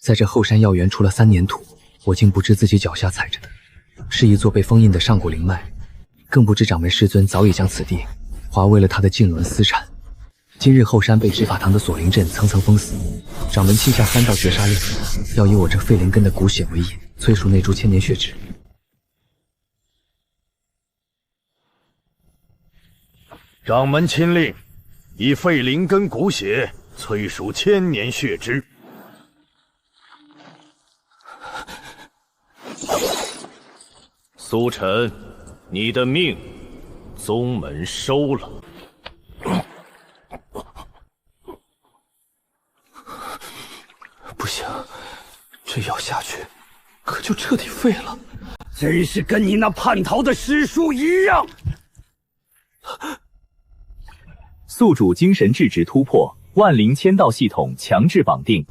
在这后山药园除了3年土，我竟不知自己脚下踩着的是一座被封印的上古灵脉，更不知掌门师尊早已将此地划为了他的禁轮私产。今日后山被执法堂的锁灵阵层层封死，掌门亲下3道绝杀令，要以我这废灵根的骨血为引，催熟那株千年血脂。掌门亲令，以废灵根骨血催熟千年血脂。苏晨，你的命，宗门收了。不行，这药下去，可就彻底废了。真是跟你那叛逃的师叔一样。宿主精神质值突破，万灵签到系统强制绑定。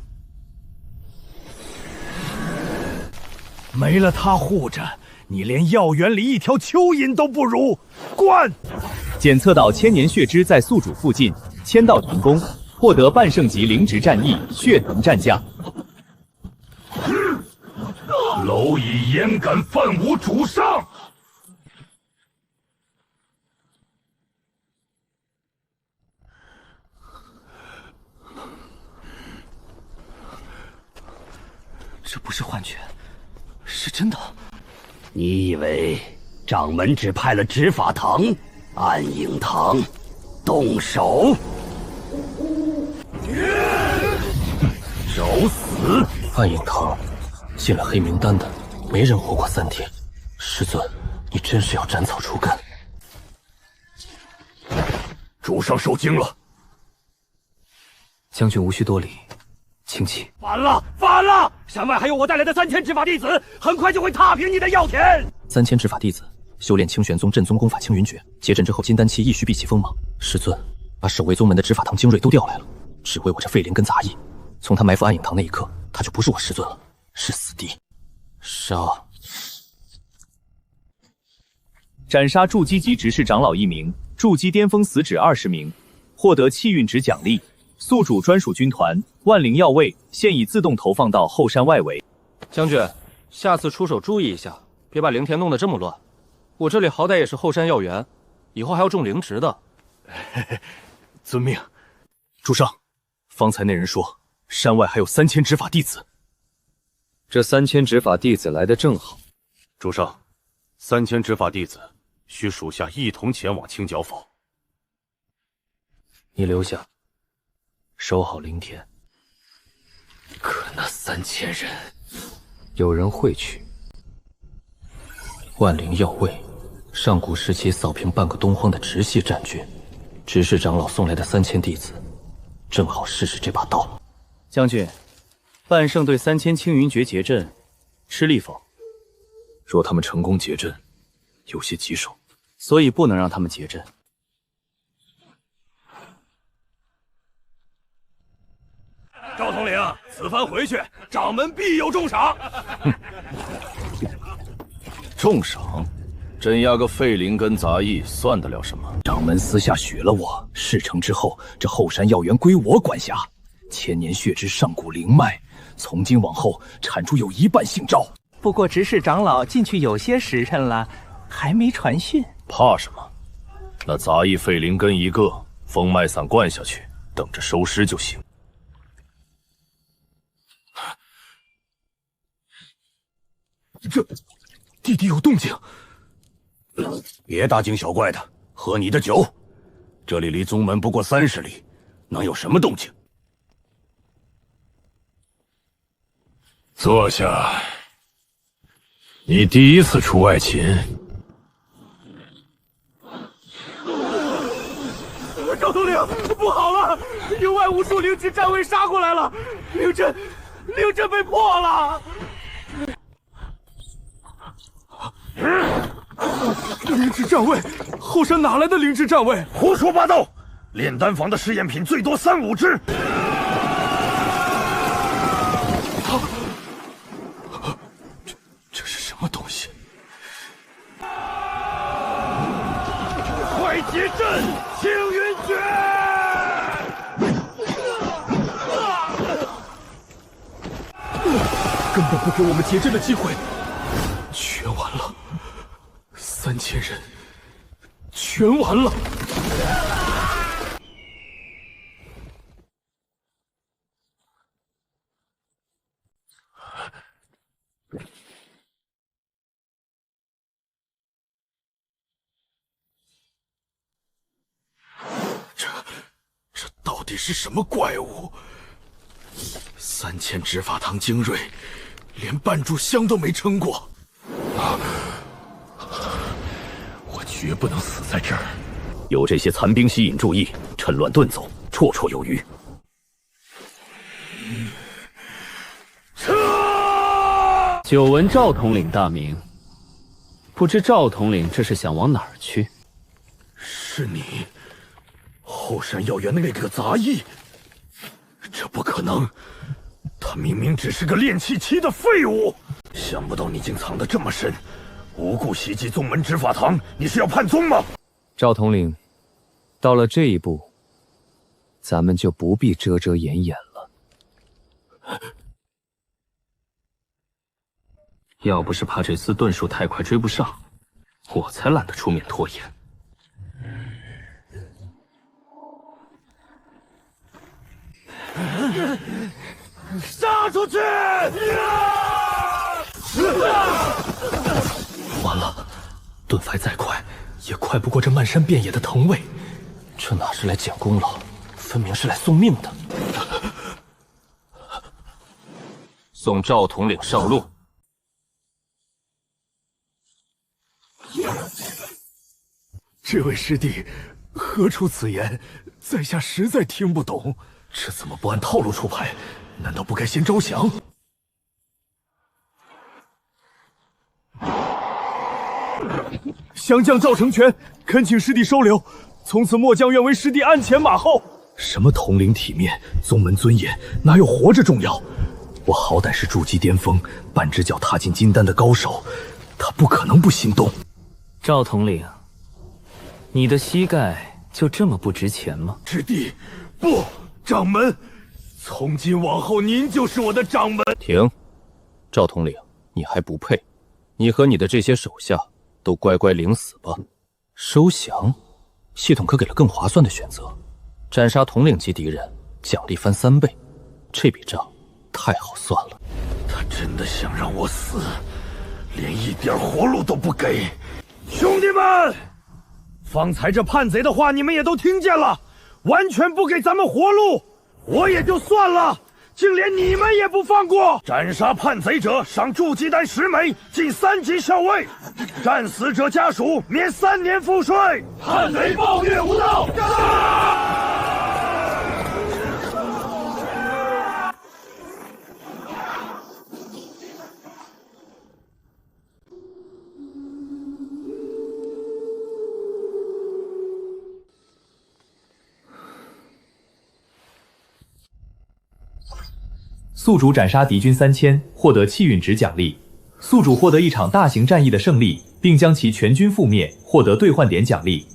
没了他护着，你连药园里一条蚯蚓都不如。滚！检测到千年血脂在宿主附近，签到成功，获得半圣级灵职战役血藤战将。蝼蚁焉敢犯我主上！这不是幻觉，是真的。你以为掌门只派了执法堂、暗影堂动手？找死！暗影堂进了黑名单的，没人活过3天。师尊，你真是要斩草除根。主上受惊了。将军无需多礼，请起。完了，完了！山外还有我带来的3000执法弟子，很快就会踏平你的药田。3000执法弟子修炼清玄宗镇宗功法青云诀，结阵之后金丹期亦须毕其锋芒。师尊把守卫宗门的执法堂精锐都调来了，只为我这废灵根杂役。从他埋伏暗影堂那一刻，他就不是我师尊了，是死敌。杀！斩杀筑基级执事长老1名，筑基巅峰死止20名，获得气运值奖励。宿主专属军团万灵药位现已自动投放到后山外围。将军，下次出手注意一下，别把灵田弄得这么乱。我这里好歹也是后山药园，以后还要种灵植的。遵命。主上，方才那人说山外还有3000执法弟子。这3000执法弟子来得正好。主上，3000执法弟子需属下一同前往清剿府。你留下，守好灵田。可那3000人，有人会去。万灵药位，上古时期扫平半个东荒的直系战军，执事长老送来的3000弟子，正好试试这把刀。将军，半圣对3000青云诀结阵，吃力否？若他们成功结阵，有些棘手，所以不能让他们结阵。赵统领，此番回去，掌门必有重赏。重赏？镇压个废灵根杂役算得了什么？掌门私下许了我，事成之后，这后山药园归我管辖。千年血之上古灵脉，从今往后产出有1半姓赵。不过执事长老进去有些时辰了，还没传讯。怕什么？那杂役废灵根一个，风脉散灌下去，等着收尸就行。这地底有动静。别大惊小怪的，喝你的酒。这里离宗门不过30里，能有什么动静？坐下。你第一次出外勤。赵统领，不好了！有外无数灵职战卫杀过来了，灵阵被破了。灵职战卫，后山哪来的灵职战卫？胡说八道！炼丹房的试验品最多3、5只。这是什么东西？快结阵，青云诀！根本不给我们结阵的机会，全完了，3000人，全完了。这到底是什么怪物？3000执法堂精锐，连半炷香都没撑过。我绝不能死在这儿。有这些残兵吸引注意，趁乱遁走，绰绰有余。久闻赵统领大名，不知赵统领这是想往哪儿去？是你，后山药园的那个杂役？这不可能！他明明只是个炼气期的废物，想不到你竟藏得这么深，无故袭击宗门执法堂，你是要叛宗吗？赵统领，到了这一步，咱们就不必遮遮掩掩了。要不是怕这厮遁术太快追不上，我才懒得出面拖延。杀出去！完了，盾牌再快，也快不过这漫山遍野的藤卫。这哪是来捡功劳，分明是来送命的。送赵统领上路。这位师弟，何出此言？在下实在听不懂。这怎么不按套路出牌？难道不该先招降？降将赵成全，恳请师弟收留，从此末将愿为师弟鞍前马后。什么统领体面、宗门尊严，哪有活着重要？我好歹是筑基巅峰、半只脚踏进金丹的高手，他不可能不心动。赵统领，你的膝盖就这么不值钱吗？师弟，不，掌门，从今往后您就是我的掌门。停，赵统领，你还不配。你和你的这些手下都乖乖领死吧。收降，系统可给了更划算的选择，斩杀统领级敌人，奖励翻3倍。这笔账太好算了。他真的想让我死，连一点活路都不给。兄弟们，方才这叛贼的话你们也都听见了，完全不给咱们活路，我也就算了，竟连你们也不放过！斩杀叛贼者赏筑基丹10枚，进3级校尉；战死者家属免3年赋税。叛贼暴虐无道！宿主斩杀敌军3000，获得气运值奖励。宿主获得一场大型战役的胜利，并将其全军覆灭，获得兑换点奖励。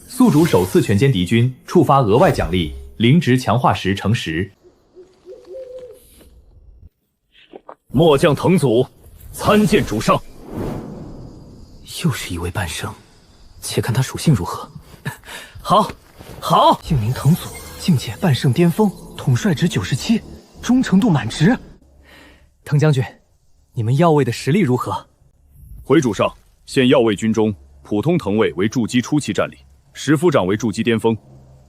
宿主首次全歼敌军，触发额外奖励，灵值强化时乘10。末将藤祖参见主上。又是一位半圣，且看他属性如何。好，好！姓名藤祖，境界半圣巅峰，统帅值97。忠诚度满值。藤将军，你们校尉的实力如何？回主上，现校尉军中，普通藤卫为筑基初期战力，10夫长为筑基巅峰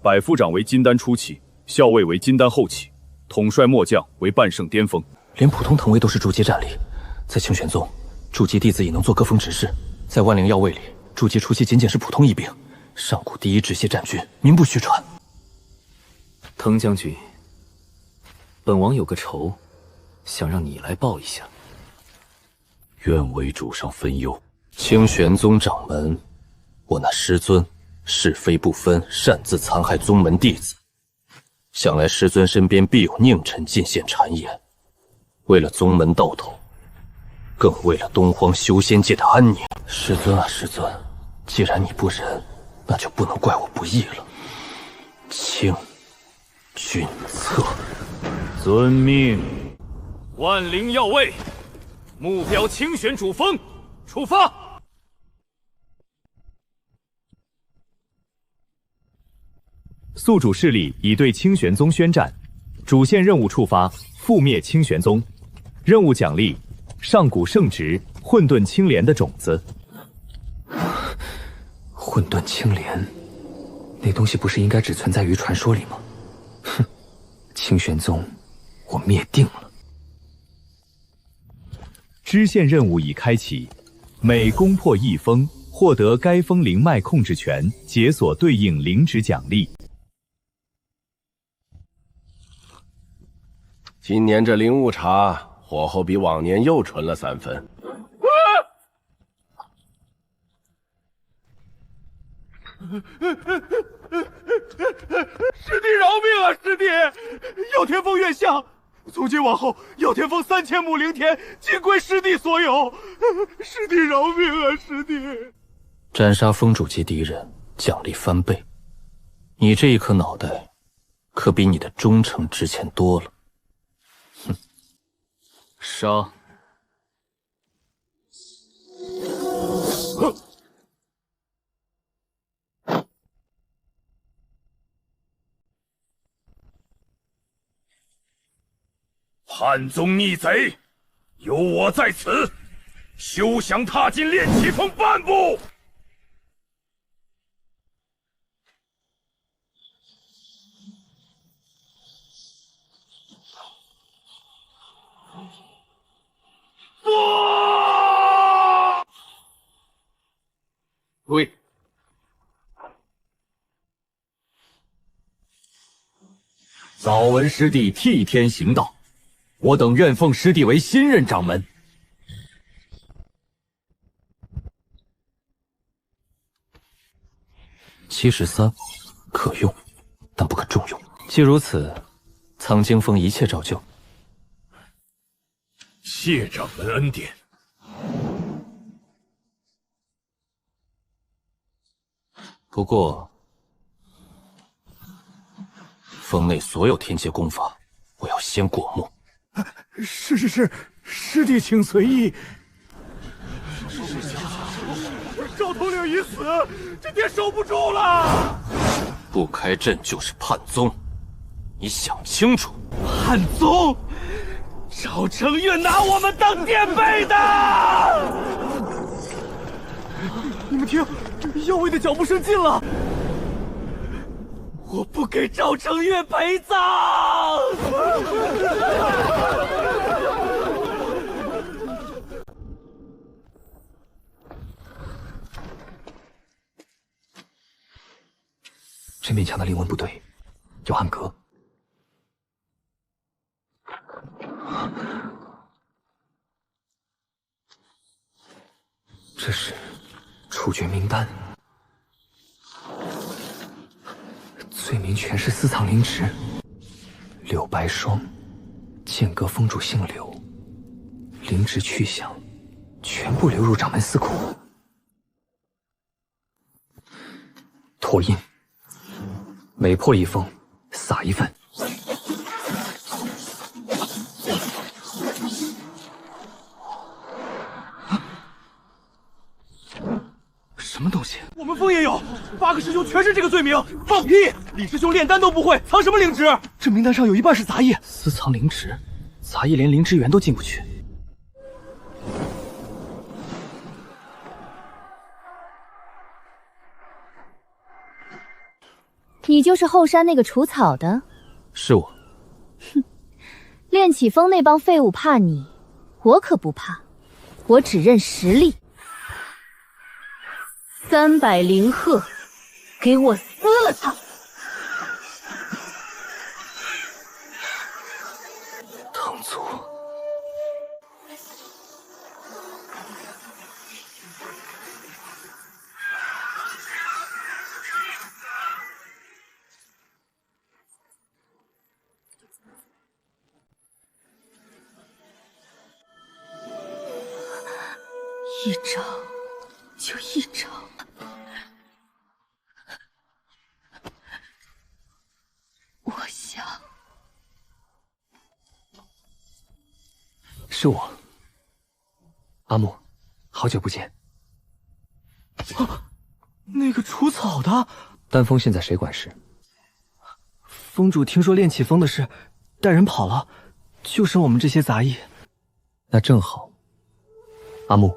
，100夫长为金丹初期，校尉为金丹后期，统帅末将为半圣巅峰。连普通藤卫都是筑基战力，在清玄宗，筑基弟子也能做各峰执事。在万灵校尉里，筑基初期仅仅是普通一兵，上古第一止血战军，名不虚传。藤将军，本王有个仇，想让你来报一下。愿为主上分忧。清玄宗掌门，我那师尊是非不分，擅自残害宗门弟子，想来师尊身边必有佞臣进献谗言。为了宗门道统，更为了东荒修仙界的安宁，师尊啊师尊，既然你不仁，那就不能怪我不义了。清君侧。遵命。万灵校尉，目标清玄主峰，出发。宿主势力已对清玄宗宣战，主线任务触发，覆灭清玄宗。任务奖励：上古圣植混沌青莲的种子。混沌青莲，那东西不是应该只存在于传说里吗？哼，清玄宗，我灭定了。支线任务已开启，每攻破一峰，获得该峰灵脉控制权，解锁对应灵植奖励。今年这灵物茶火候比往年又纯了3分。师弟饶命啊！师弟，耀天峰院下，从今往后，耀天峰3000亩灵田尽归师弟所有。师弟饶命啊！师弟，斩杀峰主级敌人，奖励翻倍。你这一颗脑袋，可比你的忠诚值钱多了。哼，杀！叛宗逆贼，有我在此，休想踏进炼气峰半步！喂，早闻师弟替天行道，我等愿奉师弟为新任掌门。73可用，但不可重用。既如此，苍经峰一切照旧。谢掌门恩典。不过，峰内所有天阶功法，我要先过目。是，师弟请随意。赵统领已死，这殿守不住了。不开阵就是叛宗，你想清楚。叛宗，赵承运拿我们当垫背的。你们听，耀威的脚步声近了。我不给赵承运陪葬。这面墙的灵纹不对，有暗格。这是处决名单，罪名全是私藏灵植。柳白霜，剑阁峰主姓柳，灵植去向全部流入掌门司库。拓印，每破一峰，撒一份。什么东西？我们峰也有，8个师兄全是这个罪名。放屁！李师兄炼丹都不会，藏什么灵植？这名单上有一半是杂役。私藏灵植，杂役连灵芝园都进不去。你就是后山那个除草的？是我。哼，炼启峰那帮废物怕你，我可不怕，我只认实力。300灵鹤，给我撕了他！堂祖，一招就一招。我想，是我。阿木，好久不见。那个除草的，丹峰现在谁管事？峰主听说练起风的事，带人跑了，就剩我们这些杂役。那正好。阿木，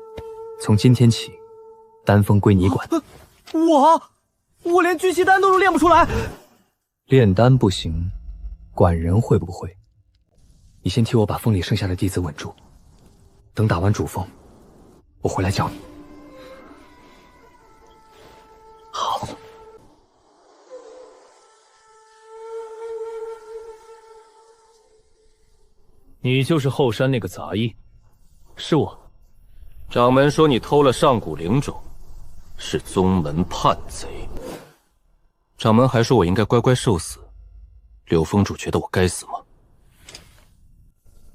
从今天起，丹峰归你管。我连聚气丹都练不出来。炼丹不行，管人会不会？你先替我把风里剩下的弟子稳住，等打完主峰，我回来教你。好。你就是后山那个杂役？是我。掌门说你偷了上古灵种，是宗门叛贼。掌门还说我应该乖乖受死。柳峰主觉得我该死吗？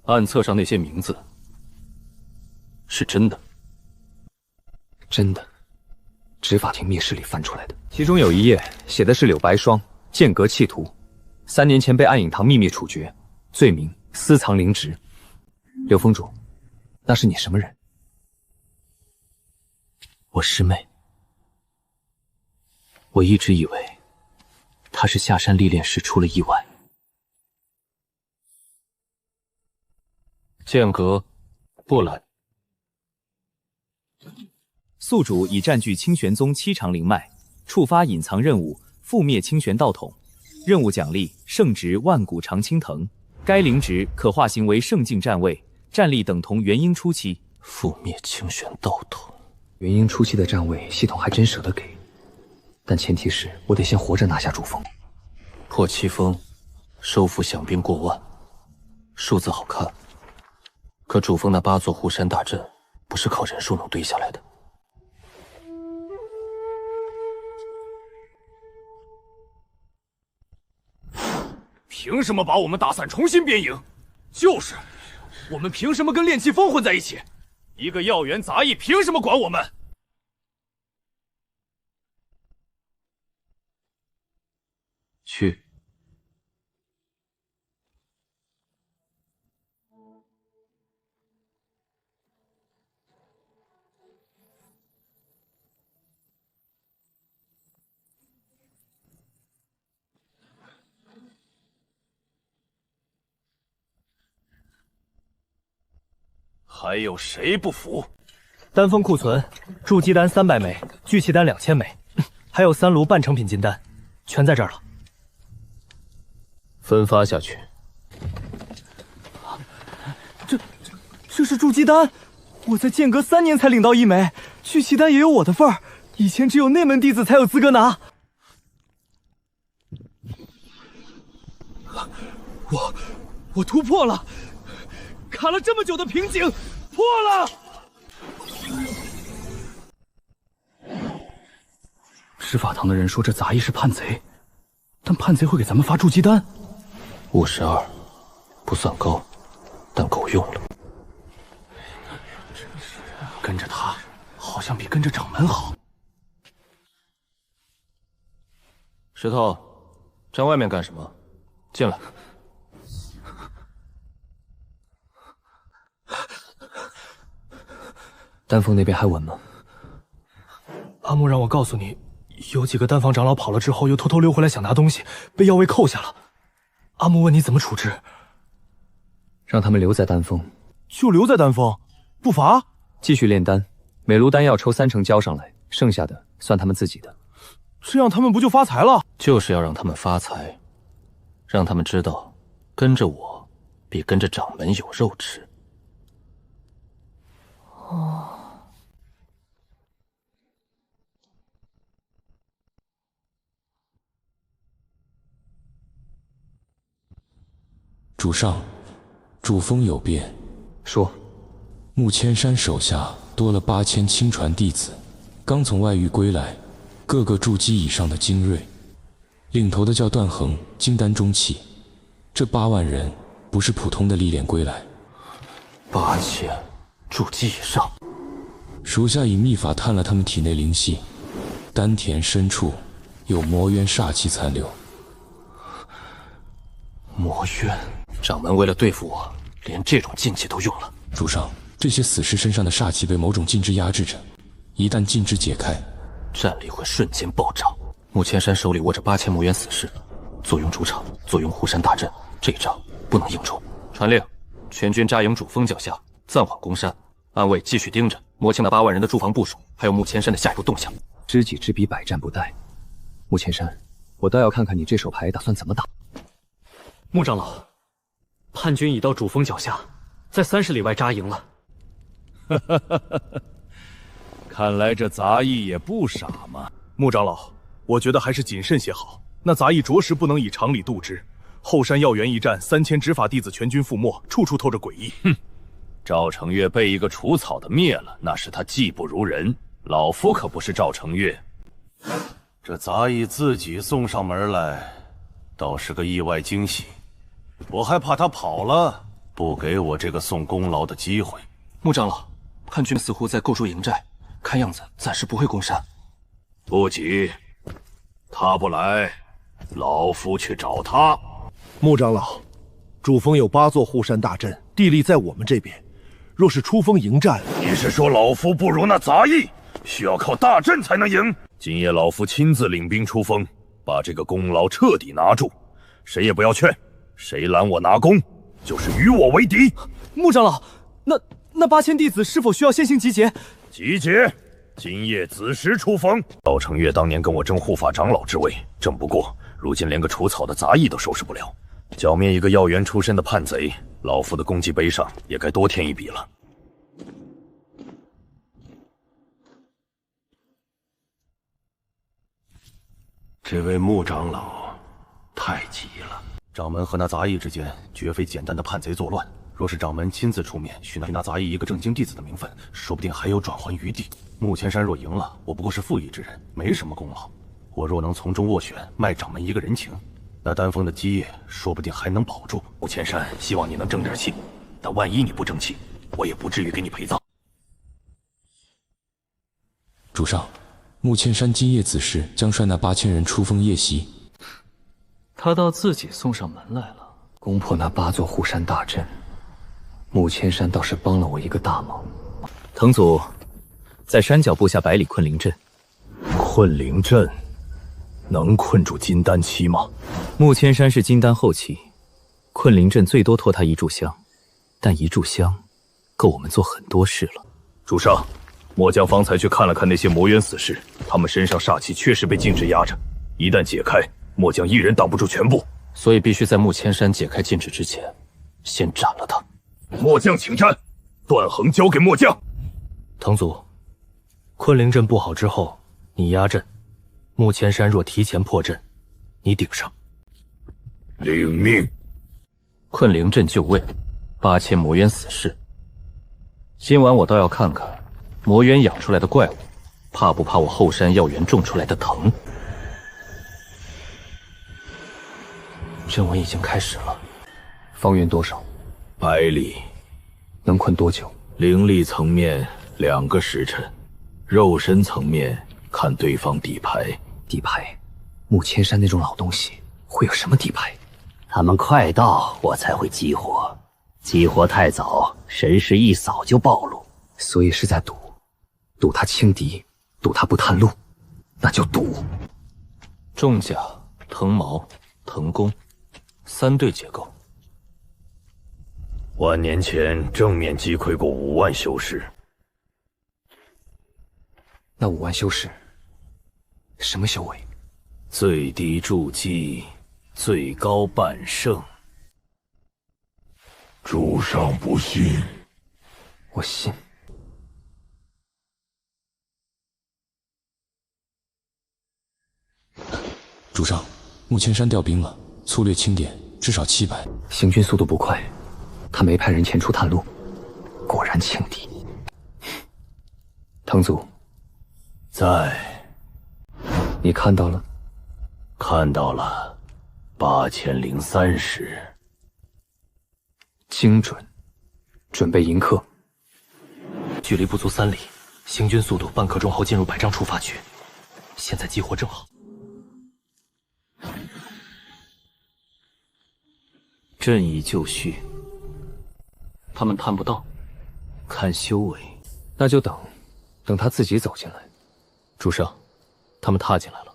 案册上那些名字是真的？真的，执法庭密室里翻出来的。其中有一页写的是柳白霜剑阁弃徒，3年前被暗影堂秘密处决，罪名私藏灵植。柳峰主，那是你什么人？我师妹。我一直以为她是下山历练时出了意外。剑阁不来。宿主已占据清玄宗7长灵脉，触发隐藏任务，覆灭清玄道统。任务奖励圣值万古常青藤，该灵值可化形为圣境战位，战力等同元婴初期。覆灭清玄道统，元婴初期的战位系统还真舍得给，但前提是我得先活着拿下主峰。破7峰，收复降兵过万，数字好看。可主峰那8座护山大阵，不是靠人数能堆下来的。凭什么把我们打散，重新编营？就是，我们凭什么跟炼气风混在一起？一个药园杂役凭什么管我们？去。还有谁不服？丹峰库存筑基丹300枚，聚气丹2000枚，还有3炉半成品金丹，全在这儿了。分发下去。这是筑基丹，我在剑阁3年才领到1枚，聚气丹也有我的份儿，以前只有内门弟子才有资格拿。我突破了，卡了这么久的瓶颈破了。执法堂的人说这杂役是叛贼，但叛贼会给咱们发筑基丹。52，不算高，但够用了。跟着他，好像比跟着掌门好。石头，站外面干什么？进来。丹峰那边还稳吗？阿木让我告诉你，有几个丹房长老跑了之后，又偷偷溜回来想拿东西，被药卫扣下了。阿木问你怎么处置？让他们留在丹峰。就留在丹峰，不罚？继续炼丹，每炉丹药抽30%交上来，剩下的算他们自己的。这样他们不就发财了？就是要让他们发财，让他们知道，跟着我比跟着掌门有肉吃。哦。主上，主峰有变。说，穆千山手下多了8000亲传弟子，刚从外域归来，个个筑基以上的精锐。领头的叫段衡，金丹中期。这8万人不是普通的历练归来。8000筑基以上。属下以秘法探了他们体内灵气，丹田深处有魔渊煞气残留。魔渊。掌门为了对付我，连这种禁忌都用了。主上，这些死士身上的煞气被某种禁制压制着，一旦禁制解开，战力会瞬间暴涨。穆千山手里握着8000魔元死士，坐拥主场，坐拥护山大阵，这一仗不能硬冲。传令，全军扎营主峰脚下，暂缓攻山，暗卫继续盯着魔清那8万人的驻防部署，还有穆千山的下一步动向。知己知彼，百战不殆。穆千山，我倒要看看你这手牌打算怎么打。穆长老，叛军已到主峰脚下，在30里外扎营了。看来这杂役也不傻嘛。穆长老，我觉得还是谨慎些好。那杂役着实不能以常理度之。后山药园一战，3000执法弟子全军覆没，处处透着诡异。哼，赵承岳被一个除草的灭了，那是他技不如人。老夫可不是赵承岳。这杂役自己送上门来，倒是个意外惊喜。我还怕他跑了，不给我这个送功劳的机会。穆长老，叛军似乎在构筑营寨，看样子暂时不会攻山。不急，他不来，老夫去找他。穆长老，主峰有8座护山大阵，地利在我们这边。若是出锋迎战，你是说老夫不如那杂役，需要靠大阵才能赢？今夜老夫亲自领兵出锋，把这个功劳彻底拿住。谁也不要劝，谁拦我拿功，就是与我为敌。穆长老，那8000弟子是否需要先行集结？集结！今夜子时出锋。赵承岳当年跟我争护法长老之位，争不过，如今连个除草的杂役都收拾不了。剿灭一个药园出身的叛贼，老夫的功绩碑上也该多添一笔了。这位穆长老太急了，掌门和那杂役之间绝非简单的叛贼作乱。若是掌门亲自出面许那杂役一个正经弟子的名分，说不定还有转圜余地。穆千山若赢了，我不过是附议之人，没什么功劳。我若能从中斡旋，卖掌门一个人情，那丹峰的基业说不定还能保住。穆千山，希望你能争点气，但万一你不争气，我也不至于给你陪葬。主上，穆千山今夜子时将率那8000人出锋夜袭。他倒自己送上门来了，攻破那8座护山大阵。穆千山倒是帮了我一个大忙。藤祖，在山脚布下100里困灵阵。困灵阵能困住金丹期吗？穆千山是金丹后期，困灵阵最多拖他1炷香，但1炷香够我们做很多事了。主上，末将方才去看了看那些魔渊死士，他们身上煞气确实被禁制压着，一旦解开，末将一人挡不住全部，所以必须在穆千山解开禁制之前，先斩了他。末将请战，段衡交给末将。藤祖，困灵阵布好之后，你压阵；穆千山若提前破阵，你顶上。领命。困灵阵就位，8000魔渊死士。今晚我倒要看看魔渊养出来的怪物，怕不怕我后山药园种出来的藤。阵文已经开始了，方圆多少？100里。能困多久？灵力层面2个时辰，肉身层面看对方底牌。底牌？穆千山那种老东西会有什么底牌？他们快到，我才会激活。激活太早，神识一扫就暴露。所以是在赌他轻敌，赌他不探路，那就赌。重甲、藤矛、藤弓，3对结构。万年前正面击溃过5万修士。那5万修士什么修为？最低筑基，最高半圣。主上不信，我信。主上，穆千山调兵了，粗略清点，至少700。行军速度不快，他没派人前出探路，果然轻敌。藤祖在。你看到了？看到了，8030。精准，准备迎客。距离不足3里，行军速度半刻钟后进入百丈出发区。现在激活正好。阵已就绪，他们探不到，看修为，那就等他自己走进来。主上，他们踏进来了。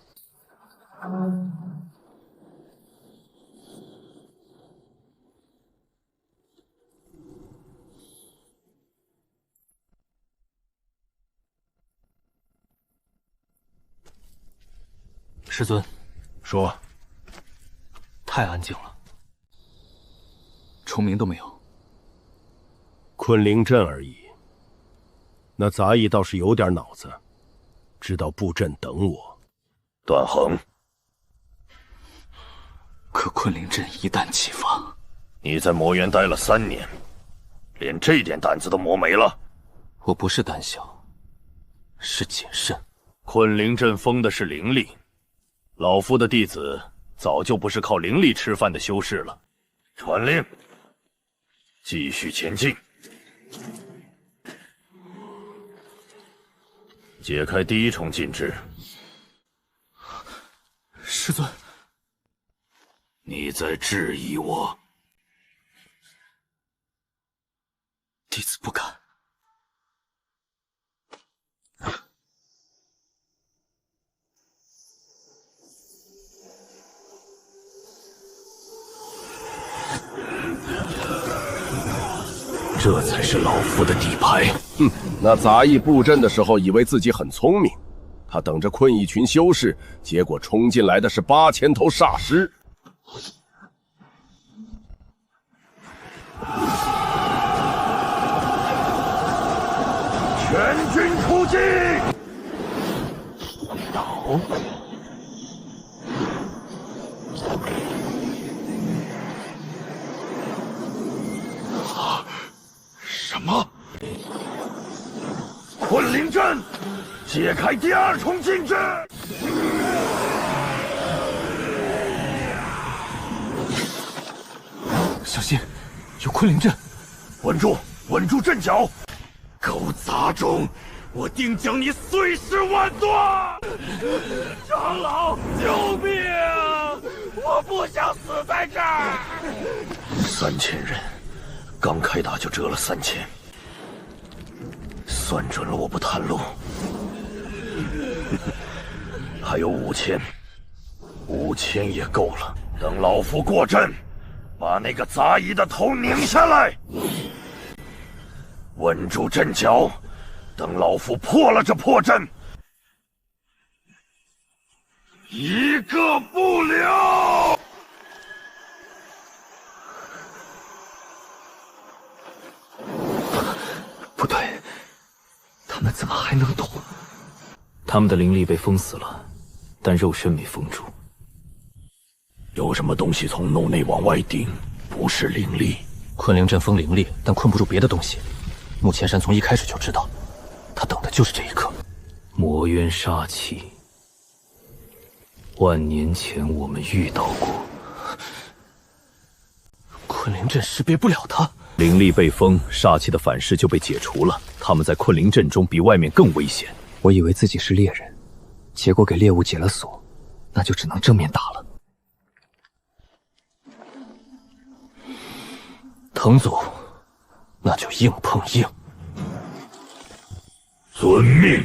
师尊，说。太安静了，虫鸣都没有。昆凌阵而已。那杂役倒是有点脑子，知道布阵等我。段衡，可昆凌阵一旦启发，你在魔渊待了3年，连这点胆子都磨没了。我不是胆小，是谨慎。昆凌阵封的是灵力，老夫的弟子早就不是靠灵力吃饭的修士了。传令，继续前进。解开第1重禁制。师尊，你在质疑我？弟子不敢。这才是老夫的底牌。那杂役布阵的时候，以为自己很聪明，他等着困一群修士，结果冲进来的是8000头煞尸。全军出击！什么？昆凌阵，解开第2重禁制！小心，有昆凌阵！稳住，稳住阵脚！狗杂种，我定将你碎尸万段！长老，救命！我不想死在这儿。3000人，刚开打就折了3000，算准了我不探路。还有5000也够了。等老夫过阵，把那个杂役的头拧下来。稳住阵脚，等老夫破了这破阵，一个不留。不对，他们怎么还能动？他们的灵力被封死了，但肉身没封住。有什么东西从脳内往外顶，不是灵力？昆凌阵封灵力，但困不住别的东西。穆千山从一开始就知道，他等的就是这一刻。魔渊杀气，万年前我们遇到过。昆凌阵识别不了他。灵力被封，煞气的反噬就被解除了。他们在昆凌阵中比外面更危险。我以为自己是猎人，结果给猎物解了锁，那就只能正面打了。藤祖，那就硬碰硬。遵命。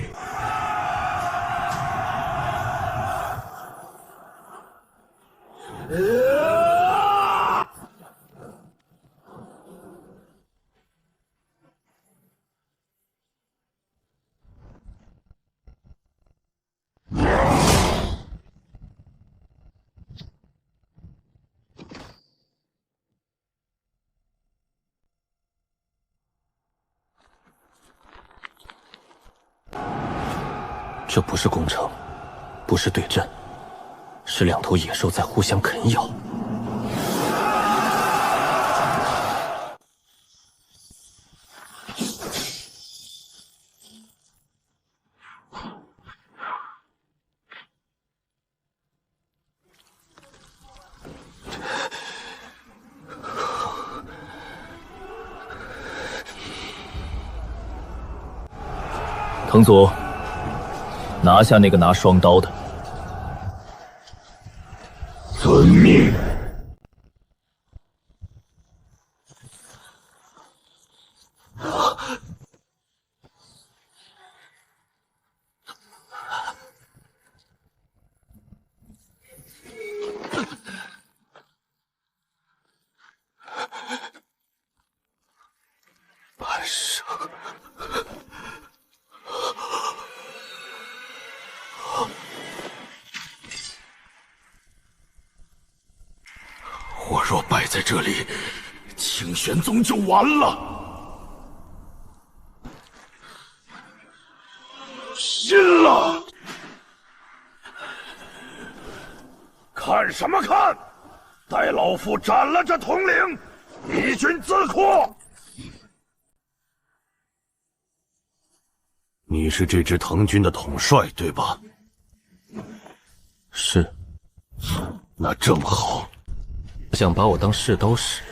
这不是攻城，不是对阵，是2头野兽在互相啃咬。藤祖，拿下那个拿双刀的。遵命。生。我若败在这里，清玄宗就完了。信了！看什么看？待老夫斩了这统领，一军自扩。你是这支唐军的统帅，对吧？是。那正好。想把我当试刀石？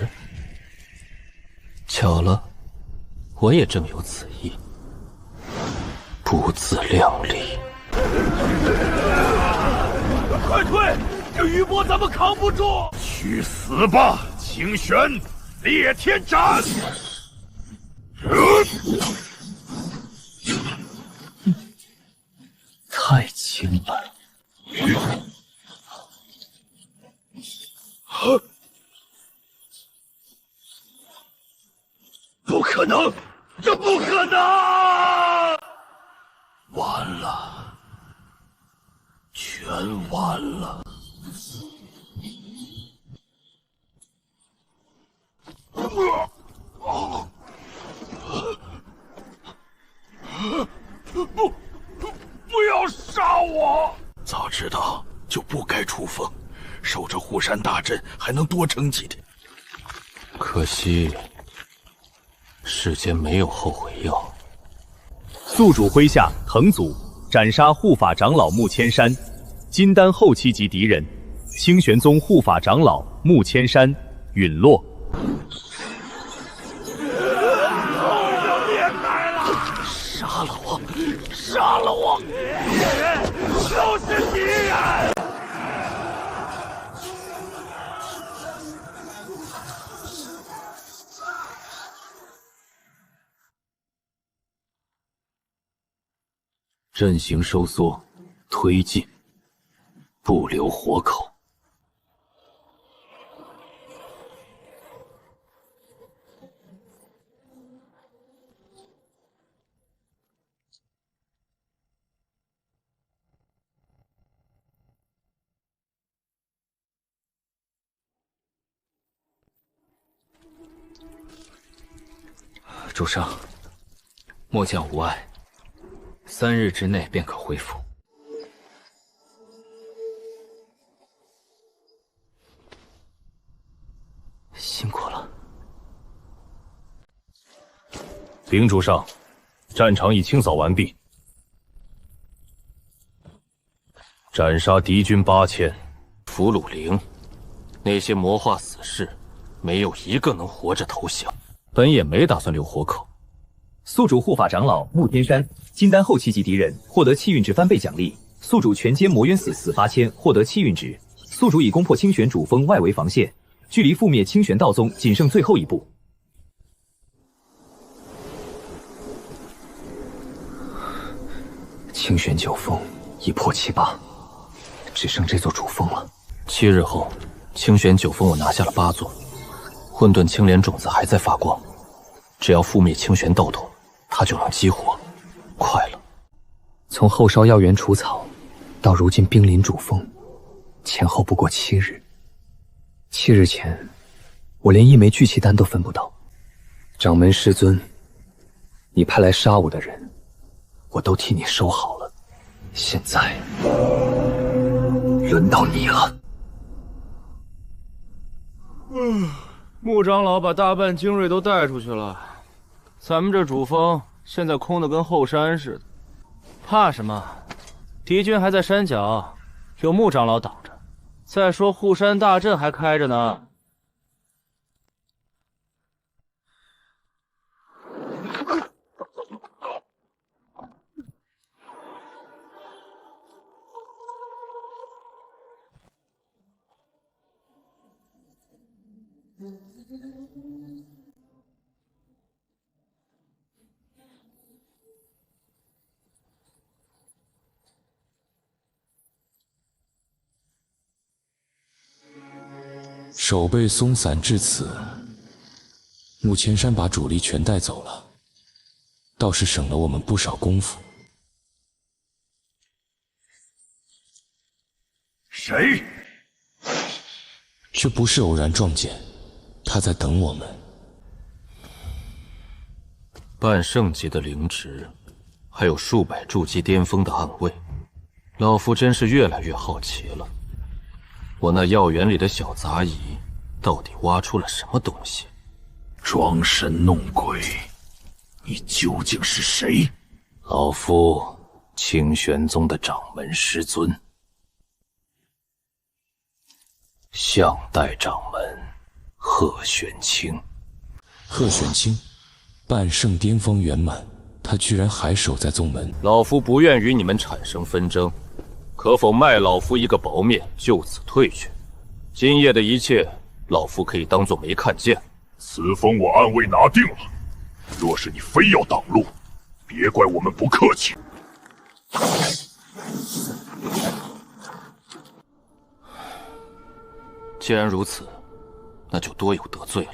巧了，我也正有此意。不自量力！快退！这余波咱们扛不住！去死吧，清玄！裂天斩！太轻了。不可能！这不可能！完了，全完了！不要杀我！早知道就不该出风，守着护山大阵还能多撑几天。可惜世间没有后悔药。宿主麾下藤祖斩杀护法长老穆千山，金丹后期级敌人，清玄宗护法长老穆千山陨落。裂开了！杀了我！杀了我！就是敌人！阵型收缩，推进，不留活口。主上，末将无碍，3日之内便可恢复。辛苦了。禀主上，战场已清扫完毕，斩杀敌军8000，俘虏0，那些魔化死士，没有一个能活着投降。本也没打算留活口。宿主护法长老穆天山，金丹后期级敌人，获得气运值翻倍奖励。宿主全歼魔渊死8000，获得气运值。宿主已攻破清玄主峰外围防线，距离覆灭清玄道宗仅剩最后一步。清玄9峰已破7-8，只剩这座主峰了。 7日后，清玄9峰我拿下了8座，混沌青莲种子还在发光，只要覆灭清玄道统，它就能激活。快了！从后烧药源除草，到如今兵临主峰，前后不过7日。7日前，我连一枚聚气丹都分不到。掌门师尊，你派来杀我的人，我都替你收好了。现在，轮到你了。穆长老把大半精锐都带出去了，咱们这主峰现在空得跟后山似的，怕什么？敌军还在山脚，有穆长老挡着。再说护山大阵还开着呢。手被松散至此，穆千山把主力全带走了。倒是省了我们不少功夫。谁？这不是偶然撞见，他在等我们。半圣级的灵职，还有数百筑基巅峰的暗卫，老夫真是越来越好奇了。我那药园里的小杂役，到底挖出了什么东西？装神弄鬼，你究竟是谁？老夫清玄宗的掌门师尊，象代掌门贺玄清。贺玄清，半圣巅峰圆满，他居然还守在宗门。老夫不愿与你们产生纷争，可否卖老夫一个薄面，就此退去？今夜的一切，老夫可以当作没看见。此封我暗卫拿定了，若是你非要挡路，别怪我们不客气。既然如此，那就多有得罪了。